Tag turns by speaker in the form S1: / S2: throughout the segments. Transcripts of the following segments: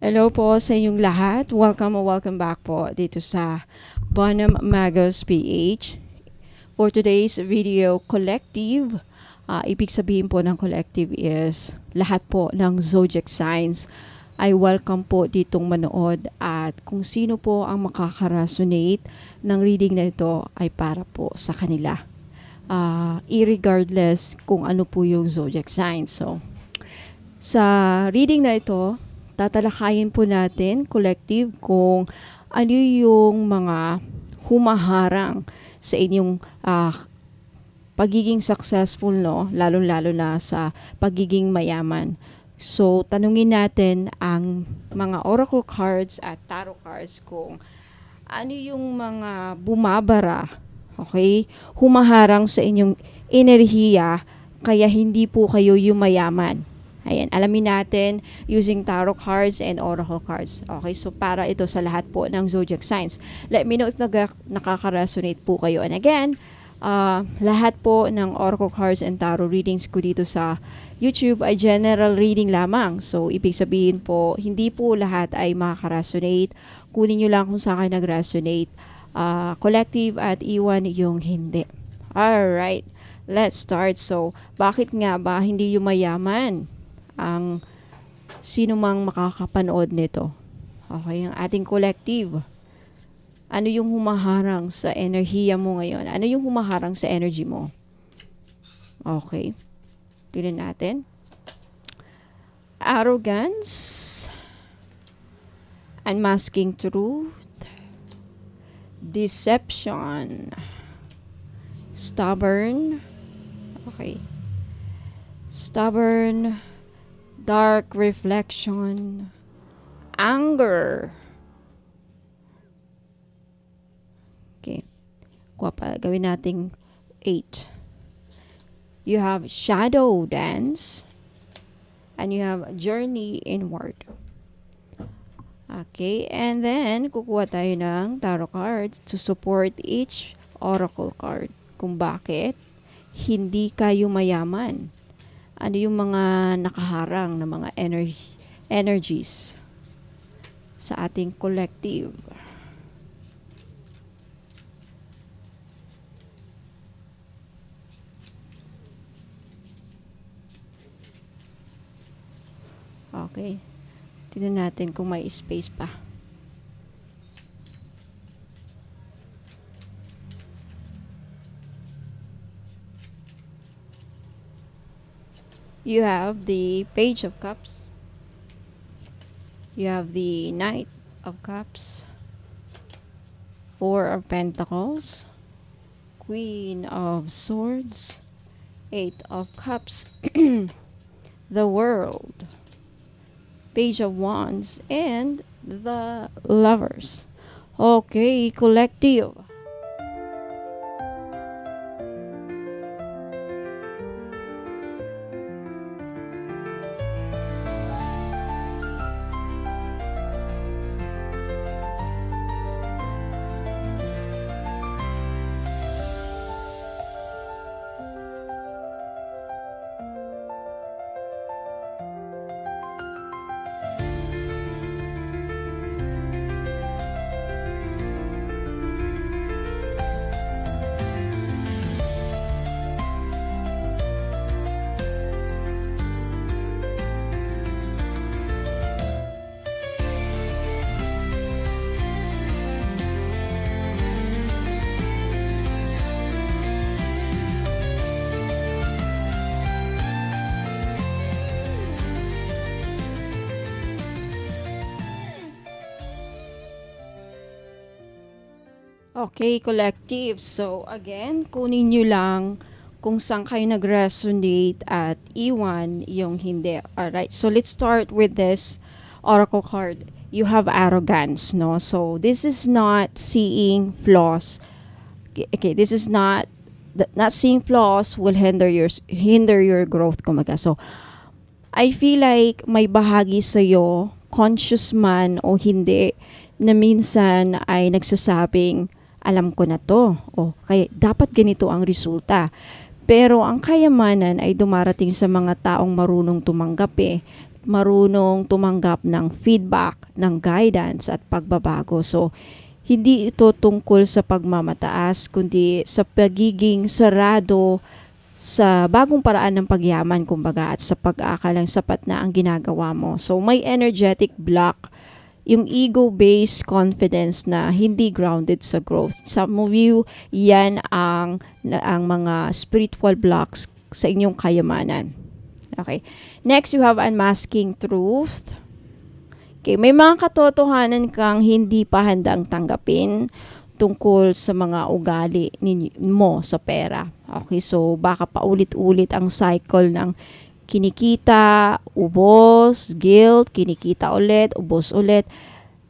S1: Hello po sa inyong lahat. Welcome back po dito sa Bonham Magos PH. For today's video, collective. Ibig sabihin po ng collective is lahat po ng zodiac signs ay welcome po ditong manood at kung sino po ang makaka-resonate ng reading na ito ay para po sa kanila. Irregardless kung ano po yung zodiac sign. So, sa reading na ito, tatalakayin po natin, collective, kung ano yung mga humaharang sa inyong pagiging successful, no? Lalo-lalo na sa pagiging mayaman. So, tanungin natin ang mga oracle cards at tarot cards kung ano yung mga bumabara, okay? Humaharang sa inyong enerhiya kaya hindi po kayo yumayaman. Ayan, alamin natin using tarot cards and oracle cards. Okay, so para ito sa lahat po ng zodiac signs. Let me know if nakaka-resonate po kayo. And again, lahat po ng oracle cards and tarot readings ko dito sa YouTube ay general reading lamang. So, ibig sabihin po, hindi po lahat ay makaka-resonate. Kunin nyo lang kung saan kayo nag-resonate. Collective at iwan yung hindi. Alright, let's start. So, bakit nga ba hindi yumayaman ang sino mang makakapanood nito? Okay, ang ating collective. Ano yung humaharang sa enerhiya mo ngayon? Ano yung humaharang sa energy mo? Okay. Tignan natin. Arrogance. Unmasking truth. Deception. Stubborn. Okay. Stubborn. Dark reflection. Anger. Okay. Kuha pa. Gawin nating 8. You have shadow dance. And you have journey inward. Okay. And then, kukuha tayo ng tarot cards to support each oracle card. Kung bakit hindi kayo mayaman. Ano yung mga nakaharang na mga energies sa ating collective. Okay. Tignan natin kung may space pa. You have the Page of Cups. You have the Knight of Cups. 4 of Pentacles. Queen of Swords. 8 of Cups. The World. Page of Wands. And the Lovers. Okay, collective. Okay, collective. So, again, kunin nyo lang kung saan kayo nag-resonate at iwan yung hindi. Alright, so let's start with this oracle card. You have arrogance, no? So, this is not seeing flaws. Okay, this is not seeing flaws will hinder your growth, kumaga. So, I feel like may bahagi sa'yo, conscious man o hindi, na minsan ay nagsasabing, alam ko na to. O, kaya dapat ganito ang resulta. Pero ang kayamanan ay dumarating sa mga taong marunong tumanggap eh. marunong tumanggap ng feedback, ng guidance at pagbabago. So, hindi ito tungkol sa pagmamataas, kundi sa pagiging sarado sa bagong paraan ng pagyaman, kumbaga, at sa pag-aakalang sapat na ang ginagawa mo. So, may energetic block, yung ego-based confidence na hindi grounded sa growth. Some of you, yan ang mga spiritual blocks sa inyong kayamanan. Okay. Next, you have unmasking truth. Okay, may mga katotohanan kang hindi pa handang tanggapin tungkol sa mga ugali mo sa pera. Okay, so baka paulit-ulit ang cycle ng kinikita, ubos, guilt, kinikita ulit, ubos ulit.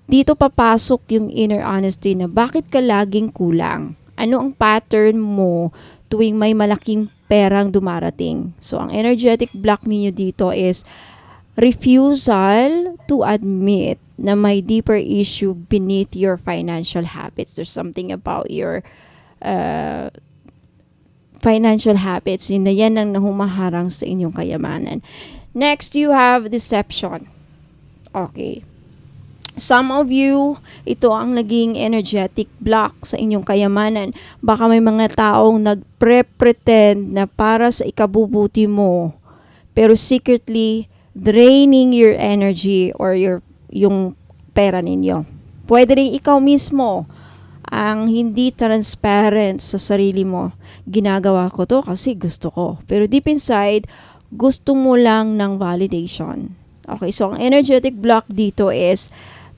S1: Dito papasok yung inner honesty na bakit ka laging kulang? Ano ang pattern mo tuwing may malaking perang dumarating? So, ang energetic block ninyo dito is refusal to admit na may deeper issue beneath your financial habits. There's something about your financial habits, yun na yan ang nahumaharang sa inyong kayamanan. Next, you have deception. Okay. Some of you, ito ang naging energetic block sa inyong kayamanan. Baka may mga taong nagpre-pretend na para sa ikabubuti mo, pero secretly draining your energy or yung pera ninyo. Pwede rin ikaw mismo ang hindi transparent sa sarili mo. Ginagawa ko to kasi gusto ko. Pero deep inside, gusto mo lang ng validation. Okay, so ang energetic block dito is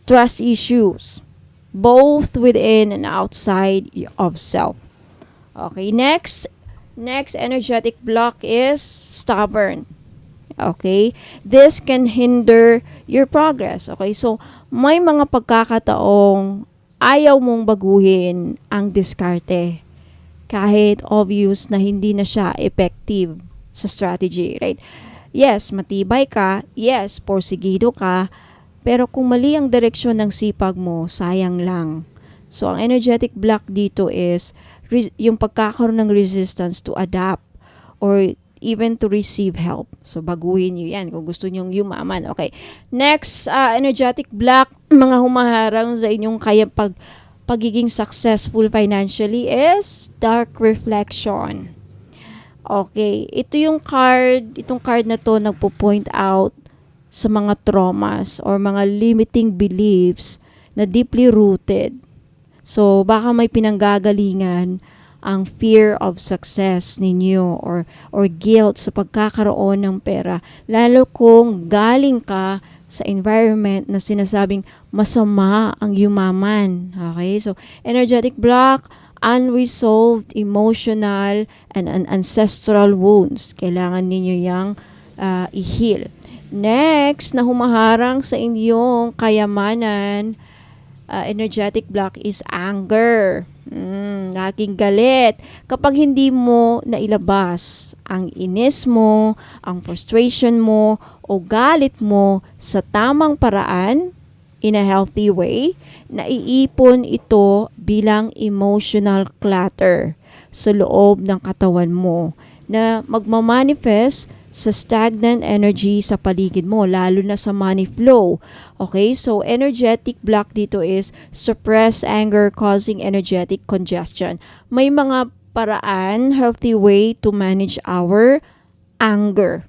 S1: trust issues, both within and outside of self. Okay, next energetic block is stubborn. Okay, this can hinder your progress. Okay, so may mga pagkakataong ayaw mong baguhin ang diskarte kahit obvious na hindi na siya effective sa strategy, right? Yes, matibay ka. Yes, porsigido ka. Pero kung mali ang direksyon ng sipag mo, sayang lang. So, ang energetic block dito is yung pagkakaroon ng resistance to adapt or even to receive help. So, baguhin nyo yan kung gusto nyong yumaman. Okay. Next, energetic block, mga humaharang sa inyong pagiging successful financially is dark reflection. Okay. Itong card na to nagpo-point out sa mga traumas or mga limiting beliefs na deeply rooted. So, baka may pinanggagalingan ang fear of success ninyo or guilt sa pagkakaroon ng pera, lalo kung galing ka sa environment na sinasabing masama ang yumaman. Okay? So, energetic block, unresolved emotional and ancestral wounds. Kailangan ninyo yang i-heal. Next, na humaharang sa inyong kayamanan, energetic block is anger. Naging galit. Kapag hindi mo nailabas ang inis mo, ang frustration mo, o galit mo sa tamang paraan, in a healthy way, naiipon ito bilang emotional clutter sa loob ng katawan mo na magmamanifest sa stagnant energy sa paligid mo, lalo na sa money flow. Okay, so energetic block dito is suppressed anger causing energetic congestion. May mga paraan, healthy way to manage our anger.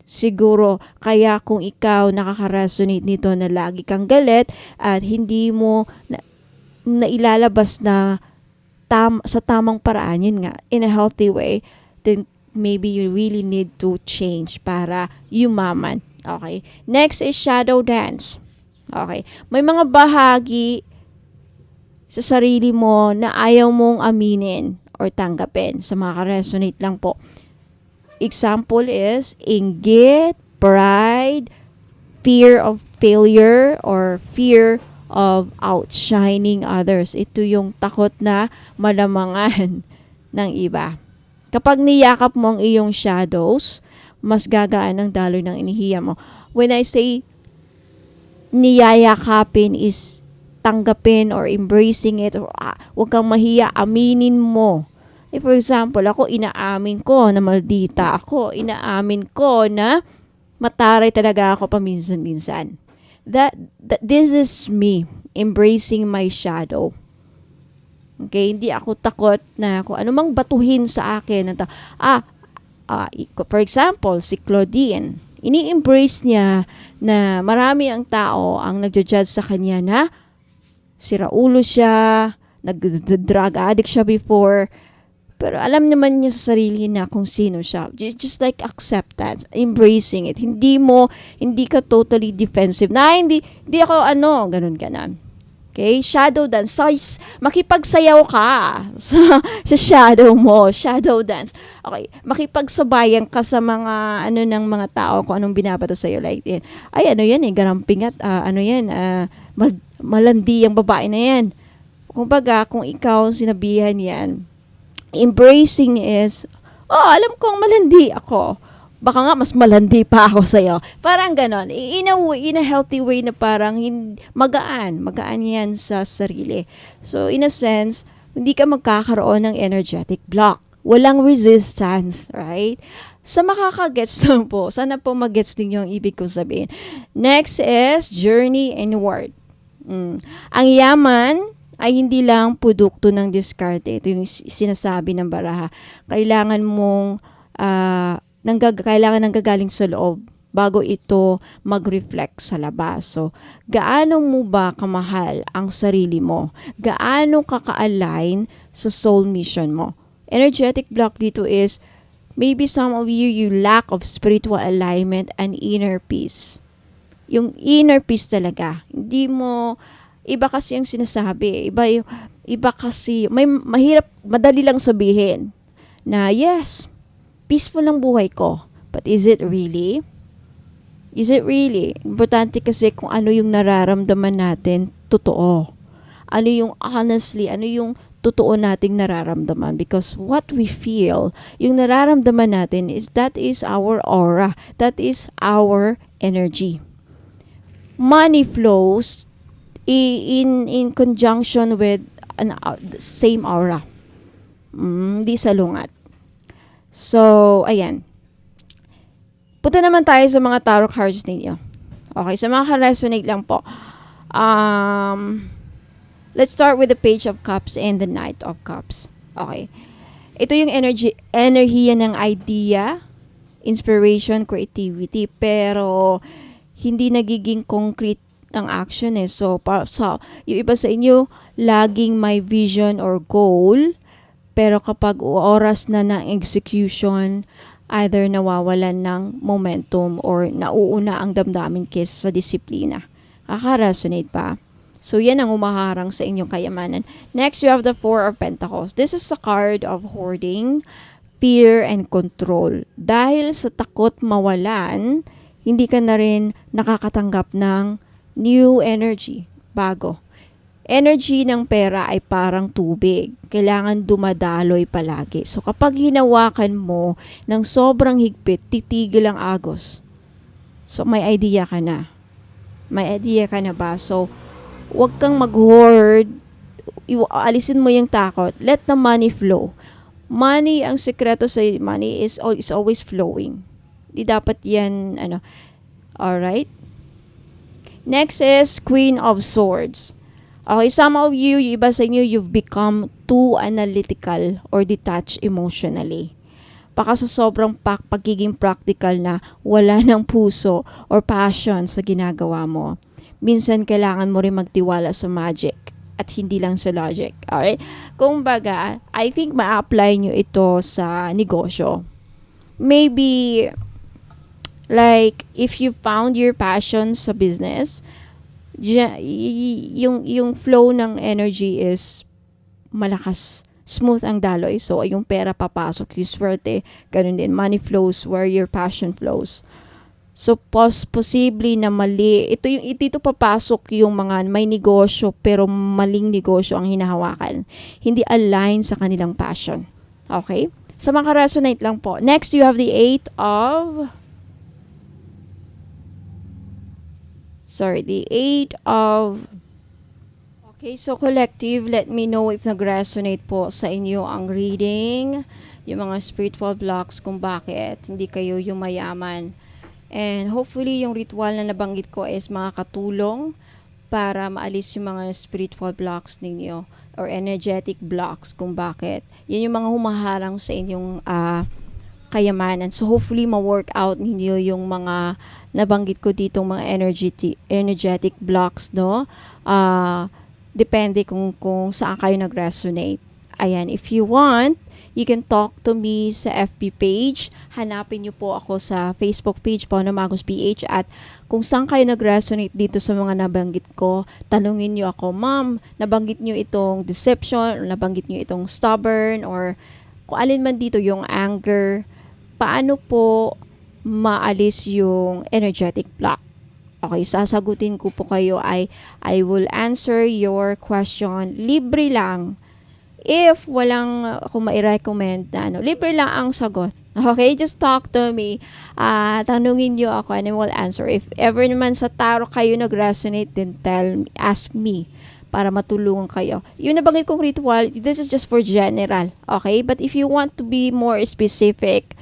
S1: Siguro, kaya kung ikaw nakaka-resonate nito na lagi kang galit at hindi mo nailalabas na sa tamang paraan, yun nga, in a healthy way, then maybe you really need to change para yumaman. Okay. Next is shadow dance. Okay. May mga bahagi sa sarili mo na ayaw mong aminin or tanggapin. Sa mga ka-resonate lang po. Example is inggit, pride, fear of failure, or fear of outshining others. Ito yung takot na malamangan ng iba. Kapag niyakap mo ang iyong shadows, mas gagaan ang daloy ng inihiya mo. When I say niyayakapin is tanggapin or embracing it, or huwag kang mahiya, aminin mo. For example, ako inaamin ko na maldita ako. Inaamin ko na mataray talaga ako paminsan-minsan. That this is me embracing my shadow. Okay, hindi ako takot na kung anumang batuhin sa akin. For example, si Claudine, ini-embrace niya na marami ang tao ang nagja-judge sa kanya na siraulo siya, nag-drug addict siya before, pero alam naman niya sa sarili na kung sino siya. Just like acceptance, embracing it. Hindi ka totally defensive. Hindi ako ganun ka na. Okay? Shadow dance. So, makipagsayaw ka sa shadow mo. Shadow dance. Okay. Makipagsabayan ka sa mga, ng mga tao kung anong binabato sa'yo. Like, garamping at, malandi ang babae na yan. Kumbaga, kung ikaw sinabihan yan, embracing is, alam kong malandi ako. Baka nga mas malandi pa ako sa'yo. Parang ganon. In a healthy way na parang magaan yan sa sarili. So, in a sense, hindi ka magkakaroon ng energetic block. Walang resistance, right? Sa makakagets lang po, sana po mag-gets din yung ibig kong sabihin. Next is journey inward. Ang yaman ay hindi lang produkto ng diskarte. Ito yung sinasabi ng baraha. Kailangan mong kailangan gagaling sa loob bago ito mag-reflect sa labas. So, gaano mo ba kamahal ang sarili mo? Gaano ka ka-align sa soul mission mo? Energetic block dito is, maybe some of you lack of spiritual alignment and inner peace. Yung inner peace talaga. Hindi mo, iba kasi yung sinasabi. Iba kasi, madali lang sabihin na yes, peaceful ang buhay ko. But is it really? Is it really? Importante kasi kung ano yung nararamdaman natin, totoo. Ano yung honestly, ano yung totoo nating nararamdaman. Because what we feel, yung nararamdaman natin, that is our aura. That is our energy. Money flows in conjunction with same aura. Di salungat. So, ayan. Punta naman tayo sa mga tarot cards ninyo. Okay, sa mga ka-resonate lang po. Let's start with the Page of Cups and the Knight of Cups. Okay. Ito yung enerhiya ng idea, inspiration, creativity, pero hindi nagiging concrete ang action eh. So, yung iba sa inyo, laging may vision or goal, pero kapag oras na ng execution, either nawawalan ng momentum or nauuna ang damdamin kesa sa disiplina. Kaka-resonate ba? So, yan ang umaharang sa inyong kayamanan. Next, you have the Four of Pentacles. This is a card of hoarding, fear, and control. Dahil sa takot mawalan, hindi ka na rin nakakatanggap ng new energy, bago. Energy ng pera ay parang tubig. Kailangan dumadaloy palagi. So, kapag hinawakan mo ng sobrang higpit, titigil ang agos. So, may idea ka na. May idea ka na ba? So, huwag kang mag-hoard. Alisin mo yung takot. Let the money flow. Money, ang sekreto sa money is always flowing. Di dapat yan, Alright? Next is Queen of Swords. Okay, some of you, yung iba sa inyo, you've become too analytical or detached emotionally. Baka sa sobrang pagiging practical na wala ng puso or passion sa ginagawa mo. Minsan kailangan mo rin magtiwala sa magic at hindi lang sa logic. Alright? Kung baga, I think ma-apply nyo ito sa negosyo. Maybe, like, if you found your passion sa business, yung flow ng energy is malakas, smooth ang daloy. So, yung pera papasok, yung swerte, ganun din. Money flows where your passion flows. So, possibly na mali. Ito papasok yung mga may negosyo pero maling negosyo ang hinahawakan. Hindi align sa kanilang passion. Okay? Sa mga resonate lang po. Next, you have the the 8 of... Okay, so collective, let me know if nag-resonate po sa inyo ang reading, yung mga spiritual blocks, kung bakit hindi kayo yung mayaman. And hopefully yung ritual na nabanggit ko is makakatulong para maalis yung mga spiritual blocks ninyo or energetic blocks kung bakit. Yan yung mga humaharang sa inyong kayamanan. So hopefully ma-work out ninyo yung mga nabanggit ko ditong mga energetic blocks, no? Depende kung saan kayo nag-resonate. Ayan, if you want, you can talk to me sa FB page. Hanapin niyo po ako sa Facebook page po na Magos PH, at kung saan kayo nag-resonate dito sa mga nabanggit ko, tanungin niyo ako, ma'am, nabanggit niyo itong deception, or nabanggit niyo itong stubborn, or kung alin man dito yung anger, paano po maalis yung energetic block? Okay, sasagutin ko po kayo. I will answer your question. Libre lang. If walang kung mai-recommend na libre lang ang sagot. Okay, just talk to me. Tanungin niyo ako and I will answer. If ever naman sa tarot kayo nag-resonate, then ask me para matulungan kayo. Yung nabanggit kong ritual, this is just for general. Okay, but if you want to be more specific,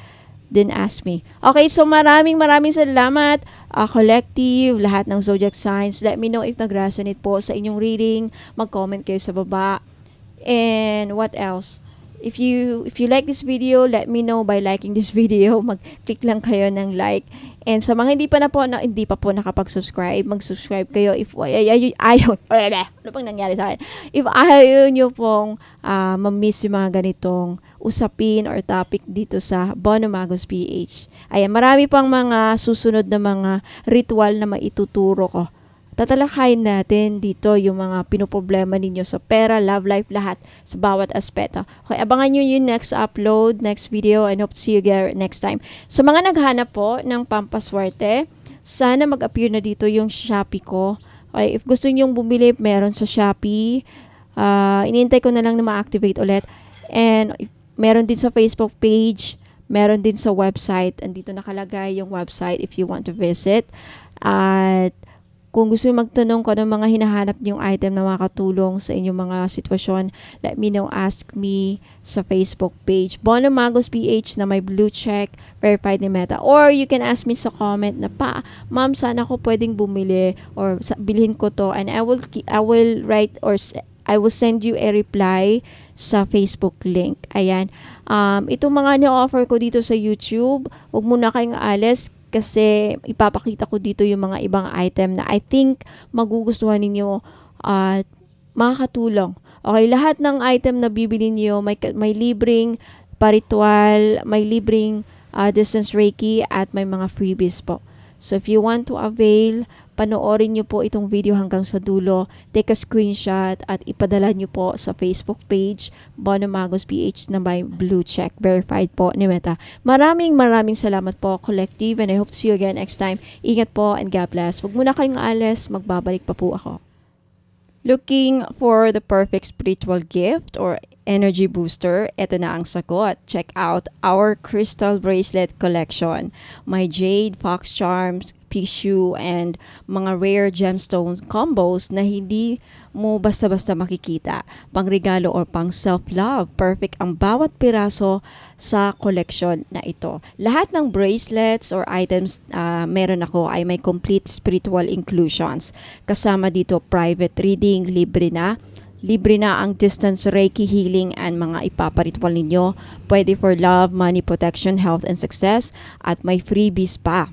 S1: then ask me. Okay, so maraming salamat, collective, lahat ng zodiac signs. Let me know if nag-resonate po sa inyong reading. Mag-comment kayo sa baba. And what else? If you like this video, let me know by liking this video. Mag-click lang kayo ng like. And sa mga hindi pa po nakapag-subscribe, mag-subscribe kayo if ayaw. Ano pang nangyari sa akin? If ayaw nyo pong ma-miss yung mga ganitong usapin or topic dito sa Bono Magos PH. Ayan, marami pang mga susunod na mga ritual na maituturo ko. Tatalakayin natin dito yung mga pinoproblema ninyo sa pera, love life, lahat sa bawat aspeto. Okay, abangan nyo yung next upload, next video, and hope to see you again next time. Sa mga naghanap po ng pampaswerte, sana mag-appear na dito yung Shopee ko. Okay, if gusto nyo bumili, meron sa Shopee. Inintay ko na lang na ma-activate ulit. And meron din sa Facebook page, meron din sa website. Andito nakalagay yung website if you want to visit. At kung gusto nyo magtanong ko ng mga hinahanap niyong item na makakatulong sa inyong mga sitwasyon, let me know, ask me sa Facebook page. Bono Magos PH na may blue check, verified ni Meta. Or you can ask me sa comment na, ma'am, sana ko pwedeng bumili or bilhin ko to, and I will write or I will send you a reply sa Facebook link. Ayan. Itong mga ni-offer ko dito sa YouTube, huwag muna kayong alis, kasi ipapakita ko dito yung mga ibang item na I think magugustuhan ninyo at makakatulong. Okay, lahat ng item na bibili niyo may libreng paritual, may libreng distance reiki, at may mga freebies po. So if you want to avail, panoorin nyo po itong video hanggang sa dulo, take a screenshot at ipadala nyo po sa Facebook page, Bono Magos PH na may blue check, verified po ni Meta. Maraming salamat po, collective, and I hope to see you again next time. Ingat po and God bless. Huwag muna kayong alis, magbabalik pa po ako. Looking for the perfect spiritual gift or energy booster? Ito na ang sagot. Check out our crystal bracelet collection. My jade, fox charms, tissue, and mga rare gemstones combos na hindi mo basta-basta makikita. Pangregalo or pang self-love. Perfect ang bawat piraso sa collection na ito. Lahat ng bracelets or items meron ako ay may complete spiritual inclusions. Kasama dito private reading, libre na ang distance reiki healing and mga ipaparitual ninyo. Pwede for love, money, protection, health, and success. At may freebies pa.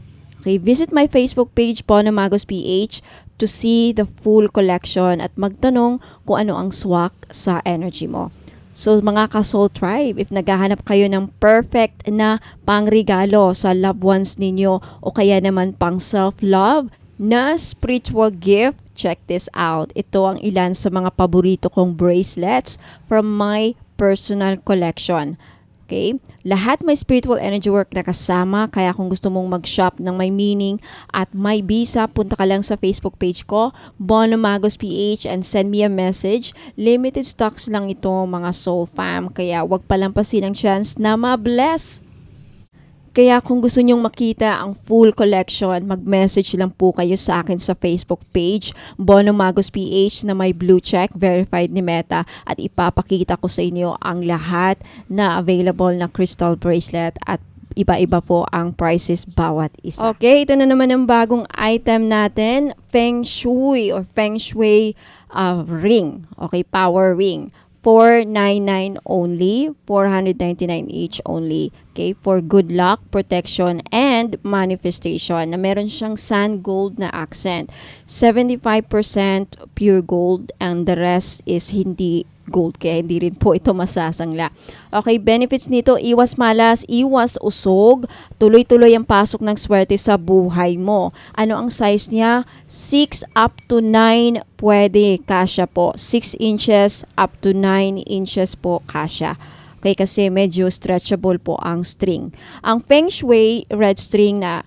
S1: Okay, visit my Facebook page, Bono Magos PH, to see the full collection at magtanong kung ano ang swak sa energy mo. So mga ka-Soul Tribe, if naghahanap kayo ng perfect na pangregalo sa loved ones ninyo o kaya naman pang self-love na spiritual gift, check this out. Ito ang ilan sa mga paborito kong bracelets from my personal collection. Okay? Lahat may spiritual energy work na kasama, kaya kung gusto mong mag-shop ng may meaning at may visa, punta ka lang sa Facebook page ko, Bono Magos PH, and send me a message. Limited stocks lang ito, mga soul fam, kaya wag palampasin ang chance na ma-bless. Kaya kung gusto nyong makita ang full collection, mag-message lang po kayo sa akin sa Facebook page, Bono Magos PH na may blue check, verified ni Meta, at ipapakita ko sa inyo ang lahat na available na crystal bracelet at iba-iba po ang prices bawat isa. Okay, ito na naman ang bagong item natin, Feng Shui or Feng Shui ring. Okay, power ring. 499 only, 499 each only. Okay, for good luck, protection, and manifestation. Na meron siyang sun gold na accent. 75% pure gold and the rest is hindi gold, kaya hindi rin po ito masasangla. Okay, benefits nito, iwas malas, iwas usog, tuloy-tuloy ang pasok ng swerte sa buhay mo. Ano ang size niya? 6 up to 9 pwede, kasya po. 6 inches up to 9 inches po kasya. Okay, kasi medyo stretchable po ang string. Ang Feng Shui red string na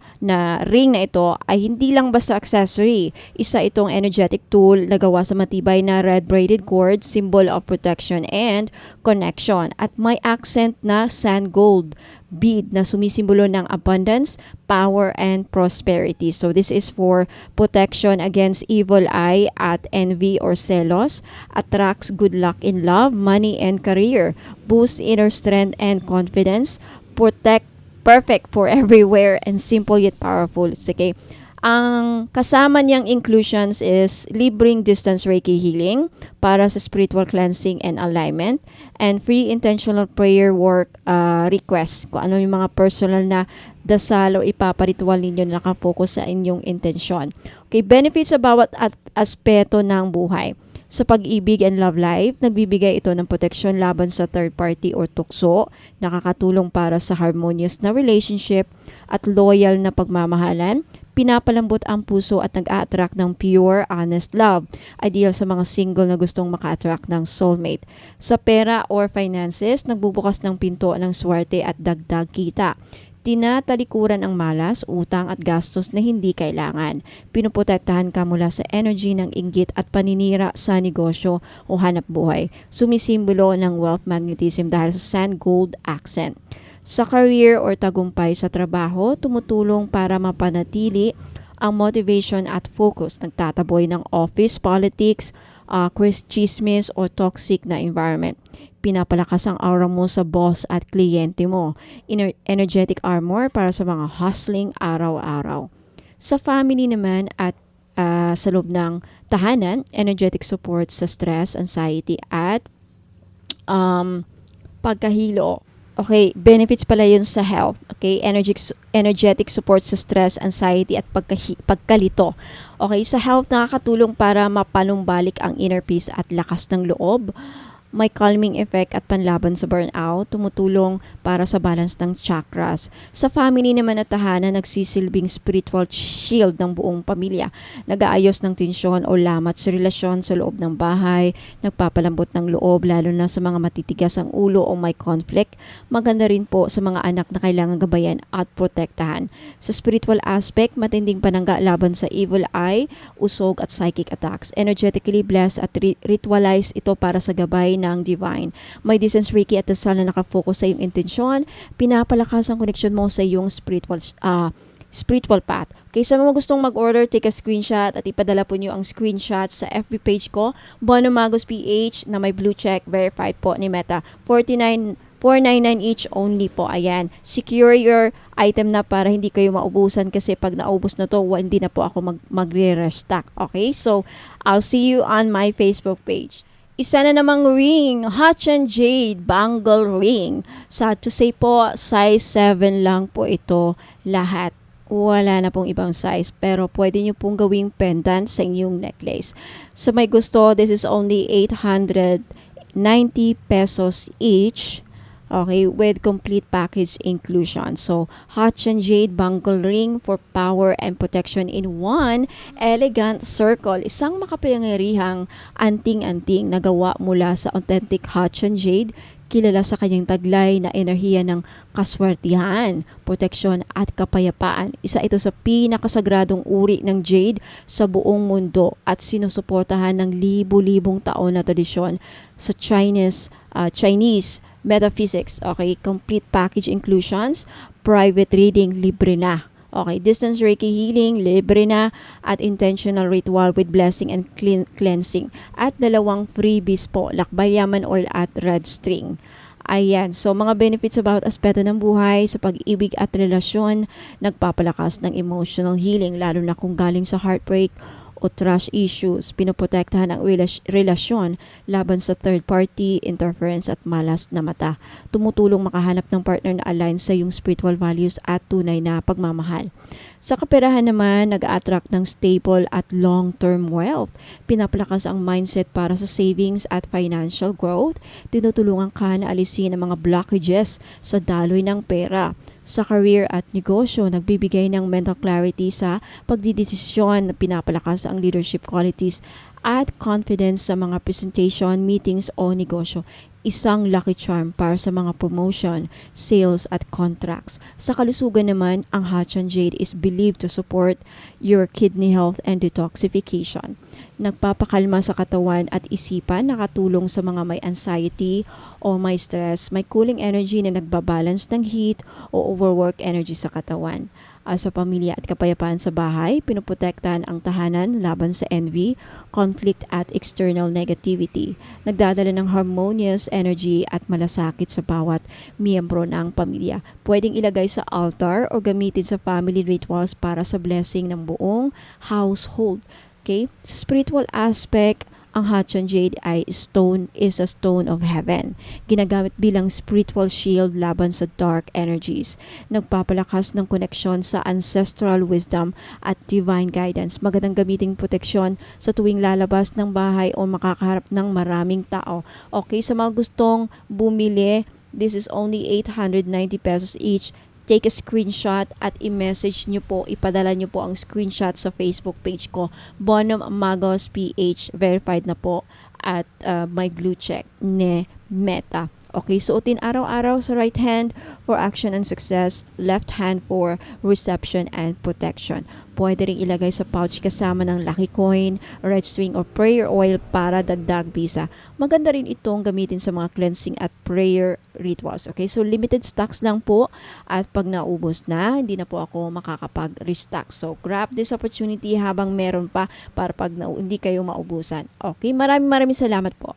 S1: ring na ito ay hindi lang basta accessory. Isa itong energetic tool na gawa sa matibay na red braided cord, symbol of protection and connection. At may accent na sand gold bead na sumisimbolo ng abundance, power, and prosperity. So this is for protection against evil eye at envy or celos, attracts good luck in love, money, and career, boost inner strength and confidence, perfect for everywhere, and simple yet powerful. Okay. Ang kasama niyang inclusions is libreng distance Reiki healing para sa spiritual cleansing and alignment, and free intentional prayer work requests. Kung ano yung mga personal na dasal o ipaparitual ninyo na nakapokus sa inyong intensyon. Okay, benefits sa bawat aspeto ng buhay. Sa pag-ibig and love life, nagbibigay ito ng proteksyon laban sa third party or tukso, nakakatulong para sa harmonious na relationship at loyal na pagmamahalan, pinapalambot ang puso at nag-a-attract ng pure, honest love. Ideal sa mga single na gustong maka-attract ng soulmate. Sa pera or finances, nagbubukas ng pinto ng swerte at dagdag kita. Tinatalikuran ang malas, utang at gastos na hindi kailangan. Pinuprotektahan ka mula sa energy ng inggit at paninira sa negosyo o hanap buhay. Sumisimbolo ng wealth magnetism dahil sa sand gold accent. Sa career or tagumpay sa trabaho, tumutulong para mapanatili ang motivation at focus. Nagtataboy ng office politics, chismis o toxic na environment. Pinapalakas ang aura mo sa boss at kliyente mo. Energetic armor para sa mga hustling araw-araw. Sa family naman at sa loob ng tahanan, energetic support sa stress, anxiety at pagkahilo. Okay, benefits pala yun sa health. Okay, energetic support sa stress, anxiety at pagkalito. Okay, sa health nakakatulong para mapanumbalik ang inner peace at lakas ng loob. May calming effect at panlaban sa burnout, tumutulong para sa balance ng chakras. Sa family naman at tahanan, nagsisilbing spiritual shield ng buong pamilya. Nag-aayos ng tensyon o lamat sa relasyon sa loob ng bahay, nagpapalambot ng loob lalo na sa mga matitigas ang ulo o may conflict. Maganda rin po sa mga anak na kailangan gabayan at protektahan. Sa spiritual aspect, matinding panangga laban sa evil eye, usog at psychic attacks. Energetically blessed at ritualized ito para sa gabay ng divine. May distance Reiki at dasal na nakafocus sa iyong intensyon, pinapalakas ang connection mo sa iyong spiritual path. Okay, sa mga gustong mag-order, take a screenshot at ipadala po niyo ang screenshot sa FB page ko, Bono Magos PH, na may blue check, verified po ni Meta. 499 each only po. Ayan. Secure your item na para hindi kayo maubusan kasi pag naubos na to, hindi na po ako magre-restock. Okay? So, I'll see you on my Facebook page. Isa na namang ring, Hachan Jade Bangle Ring. Sad to say po, size 7 lang po ito lahat. Wala na pong ibang size, pero pwede nyo pong gawing pendant sa inyong necklace. So may gusto, this is only 890 pesos each. Okay, with complete package inclusion. So, Hachan Jade Bangle Ring for power and protection in one elegant circle. Isang makapangyarihang anting-anting na gawa mula sa authentic Hachan Jade, kilala sa kanyang taglay na enerhiya ng kaswertihan, proteksyon at kapayapaan. Isa ito sa pinakasagradong uri ng jade sa buong mundo at sinusuportahan ng libu-libong taon na tradisyon sa Chinese metaphysics. Okay, complete package inclusions, private reading, libre na. Okay, distance Reiki healing, libre na, at intentional ritual with blessing and cleansing. At 2 freebies po, lakbay yaman oil at red string. Ayan, so mga benefits sa bawat aspeto ng buhay, sa pag-ibig at relasyon, nagpapalakas ng emotional healing lalo na kung galing sa heartbreak o trust issues. Pinoprotektahan ang relasyon laban sa third party, interference at malas na mata. Tumutulong makahanap ng partner na align sa iyong spiritual values at tunay na pagmamahal. Sa kaperahan naman, nag-attract ng stable at long-term wealth. Pinapalakas ang mindset para sa savings at financial growth. Tinutulungan ka na alisin ang mga blockages sa daloy ng pera. Sa career at negosyo, nagbibigay ng mental clarity sa pagdidesisyon, pinapalakas ang leadership qualities at confidence sa mga presentation, meetings o negosyo. Isang lucky charm para sa mga promotion, sales at contracts. Sa kalusugan naman, ang Hatchan Jade is believed to support your kidney health and detoxification. Nagpapakalma sa katawan at isipan, nakatulong sa mga may anxiety o may stress, may cooling energy na nagbabalance ng heat o overwork energy sa katawan. Sa pamilya at kapayapaan sa bahay, pinoprotektahan ang tahanan laban sa envy, conflict at external negativity. Nagdadala ng harmonious energy at malasakit sa bawat miyembro ng pamilya. Pwedeng ilagay sa altar o gamitin sa family rituals para sa blessing ng buong household. Okay? Sa spiritual aspect, ang Hatchan Jade is a stone of heaven. Ginagamit bilang spiritual shield laban sa dark energies. Nagpapalakas ng koneksyon sa ancestral wisdom at divine guidance. Magandang gamiting proteksyon sa tuwing lalabas ng bahay o makakaharap ng maraming tao. Okay, sa mga gustong bumili, this is only 890 pesos each. Take a screenshot at i-message nyo po, ipadala nyo po ang screenshot sa Facebook page ko, Bonum Magos PH, verified na po at may blue check ne Meta. Okay, suotin araw-araw sa right hand for action and success, left hand for reception and protection. Pwede rin ilagay sa pouch kasama ng lucky coin, red string or prayer oil para dagdag bisa. Maganda rin itong gamitin sa mga cleansing at prayer rituals. Okay, so limited stocks lang po at pag naubos na, hindi na po ako makakapag-restock. So grab this opportunity habang meron pa para pag hindi kayo maubusan. Okay, maraming salamat po.